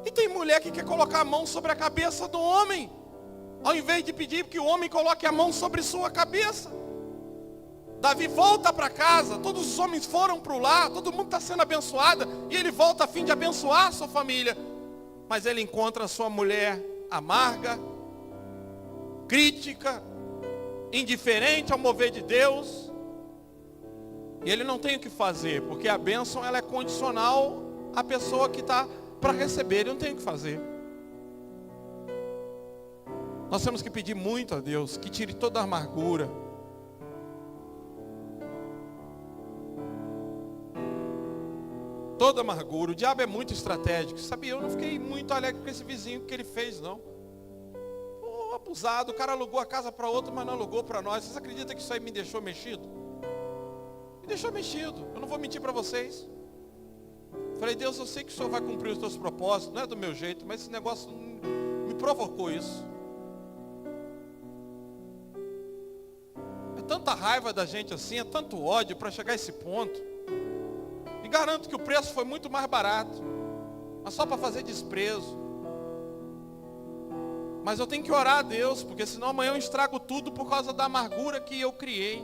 Speaker 1: E tem mulher que quer colocar a mão sobre a cabeça do homem, ao invés de pedir que o homem coloque a mão sobre sua cabeça. Davi volta para casa, todos os homens foram para o lar, todo mundo está sendo abençoado, e ele volta a fim de abençoar a sua família. Mas ele encontra a sua mulher amarga, crítica, indiferente ao mover de Deus. E ele não tem o que fazer, porque a bênção ela é condicional à pessoa que está para receber, ele não tem o que fazer. Nós temos que pedir muito a Deus, que tire toda a amargura. Toda amargura. O diabo é muito estratégico. Sabia, eu não fiquei muito alegre com esse vizinho que ele fez, não. Pô, abusado, o cara alugou a casa para outro, mas não alugou para nós. Vocês acreditam que isso aí me deixou mexido? Me deixou mexido. Eu não vou mentir para vocês. Falei: Deus, eu sei que o Senhor vai cumprir os teus propósitos, não é do meu jeito, mas esse negócio me provocou isso. É tanta raiva da gente assim, é tanto ódio para chegar a esse ponto. E garanto que o preço foi muito mais barato, mas só para fazer desprezo. Mas eu tenho que orar a Deus, porque senão amanhã eu estrago tudo por causa da amargura que eu criei.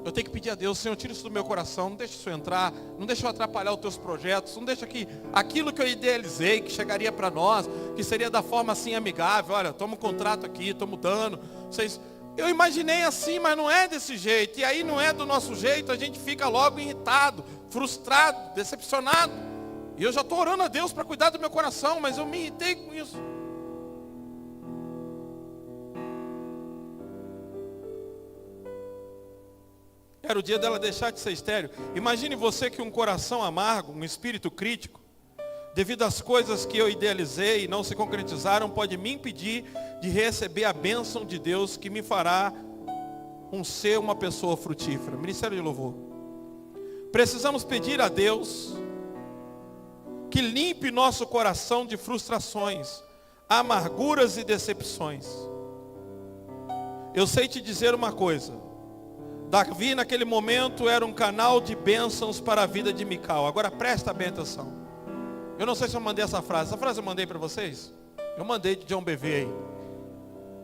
Speaker 1: Eu tenho que pedir a Deus: Senhor, tira isso do meu coração, não deixa isso entrar, não deixa eu atrapalhar os teus projetos, não deixa que aquilo que eu idealizei, que chegaria para nós, que seria da forma assim amigável, olha, toma um contrato aqui, estou mudando, vocês... Eu imaginei assim, mas não é desse jeito. E aí não é do nosso jeito, a gente fica logo irritado, frustrado, decepcionado. E eu já estou orando a Deus para cuidar do meu coração, mas eu me irritei com isso. Era o dia dela deixar de ser estéril. Imagine você que um coração amargo, um espírito crítico, devido às coisas que eu idealizei e não se concretizaram, pode me impedir de receber a bênção de Deus que me fará ser uma pessoa frutífera. Ministério de Louvor. Precisamos pedir a Deus que limpe nosso coração de frustrações, amarguras e decepções. Eu sei te dizer uma coisa. Davi naquele momento era um canal de bênçãos para a vida de Mical. Agora presta bem atenção. Eu não sei se eu mandei essa frase eu mandei para vocês? Eu mandei de John Bevere aí.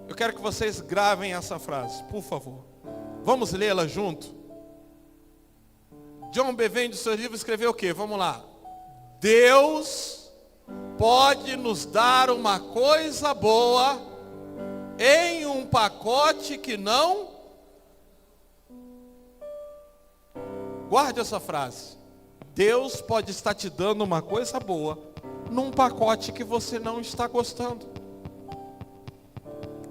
Speaker 1: Eu quero que vocês gravem essa frase, por favor. Vamos lê-la junto? John Bevere, do seu livro, escreveu o quê? Vamos lá. Deus pode nos dar uma coisa boa em um pacote que não... Guarde essa frase. Deus pode estar te dando uma coisa boa num pacote que você não está gostando.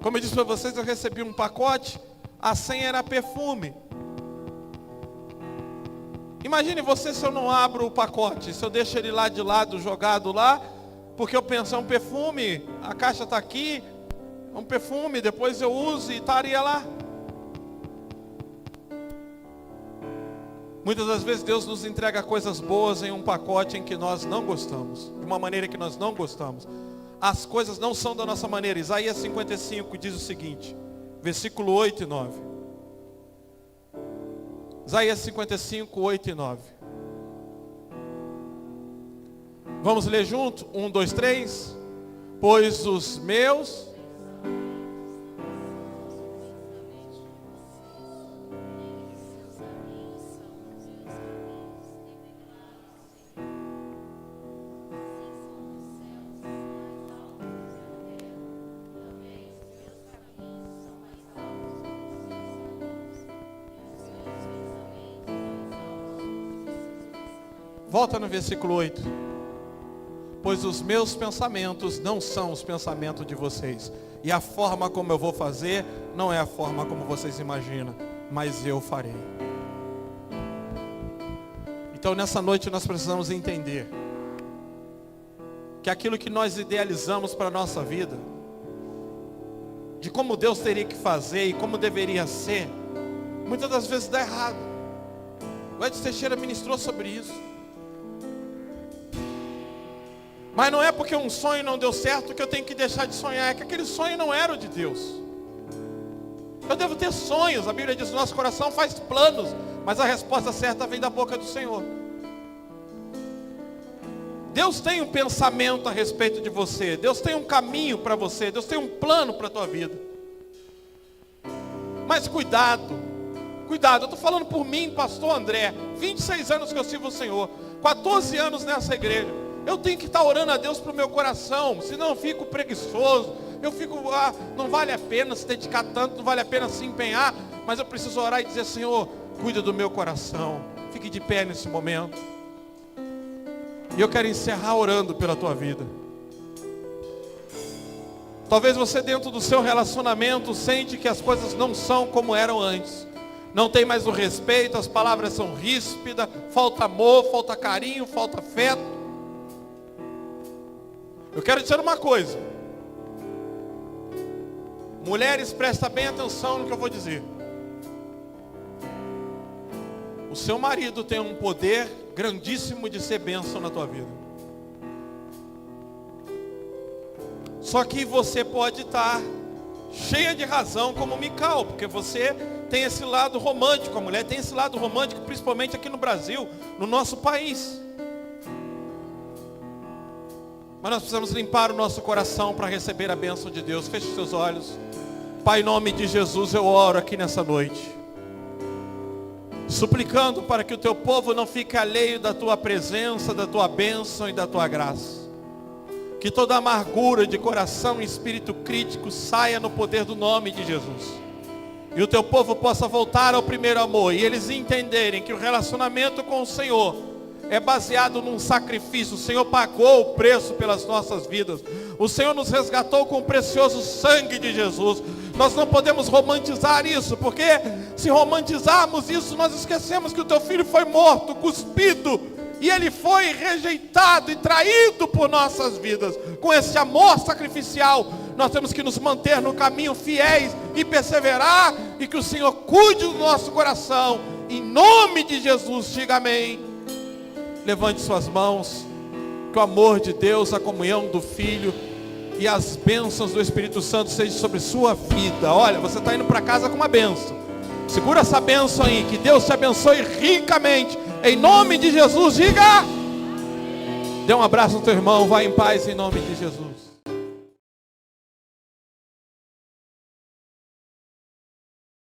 Speaker 1: Como eu disse para vocês, eu recebi um pacote, a senha era perfume. Imagine você se eu não abro o pacote, se eu deixo ele lá de lado, jogado lá, Porque eu penso, é um perfume, a caixa está aqui, é um perfume, depois eu uso e estaria lá. Muitas das vezes Deus nos entrega coisas boas em um pacote em que nós não gostamos, de uma maneira que nós não gostamos. As coisas não são da nossa maneira. Isaías 55 diz o seguinte, versículo 8 e 9. Isaías 55, 8 e 9. Vamos ler junto? 1, 2, 3. Pois os meus... Volta no versículo 8. Pois os meus pensamentos não são os pensamentos de vocês. E a forma como eu vou fazer não é a forma como vocês imaginam. Mas eu farei. Então nessa noite nós precisamos entender que aquilo que nós idealizamos para a nossa vida, de como Deus teria que fazer e como deveria ser, muitas das vezes dá errado. O Edson Teixeira ministrou sobre isso. Mas não é porque um sonho não deu certo que eu tenho que deixar de sonhar. É que aquele sonho não era o de Deus. Eu devo ter sonhos. A Bíblia diz, nosso coração faz planos, mas a resposta certa vem da boca do Senhor. Deus tem um pensamento a respeito de você. Deus tem um caminho para você. Deus tem um plano para a tua vida. Mas cuidado. Cuidado. Eu estou falando por mim, pastor André. 26 anos que eu sirvo o Senhor. 14 anos nessa igreja. Eu tenho que estar orando a Deus para o meu coração, senão eu fico preguiçoso, eu fico, não vale a pena se dedicar tanto, não vale a pena se empenhar, mas eu preciso orar e dizer, Senhor, cuida do meu coração, fique de pé nesse momento. E eu quero encerrar orando pela tua vida. Talvez você dentro do seu relacionamento sente que as coisas não são como eram antes. Não tem mais o respeito, as palavras são ríspidas, falta amor, falta carinho, falta afeto. Eu quero dizer uma coisa. Mulheres, presta bem atenção no que eu vou dizer. O seu marido tem um poder grandíssimo de ser bênção na tua vida. Só que você pode estar cheia de razão como Mical, porque você tem esse lado romântico, a mulher tem esse lado romântico, principalmente aqui no Brasil, no nosso país. Mas nós precisamos limpar o nosso coração para receber a bênção de Deus. Feche os seus olhos. Pai, em nome de Jesus, eu oro aqui nessa noite, suplicando para que o teu povo não fique alheio da tua presença, da tua bênção e da tua graça. Que toda amargura de coração e espírito crítico saia no poder do nome de Jesus. E o teu povo possa voltar ao primeiro amor. E eles entenderem que o relacionamento com o Senhor é baseado num sacrifício. O Senhor pagou o preço pelas nossas vidas. O Senhor nos resgatou com o precioso sangue de Jesus. Nós não podemos romantizar isso, porque se romantizarmos isso, nós esquecemos que o teu filho foi morto, cuspido, e ele foi rejeitado e traído por nossas vidas. Com esse amor sacrificial, nós temos que nos manter no caminho fiéis e perseverar, e que o Senhor cuide do nosso coração. Em nome de Jesus, diga amém. Levante suas mãos, que o amor de Deus, a comunhão do Filho e as bênçãos do Espírito Santo sejam sobre sua vida. Olha, você está indo para casa com uma bênção. Segura essa bênção aí, que Deus te abençoe ricamente. Em nome de Jesus, diga. Dê um abraço no teu irmão, vai em paz em nome de Jesus.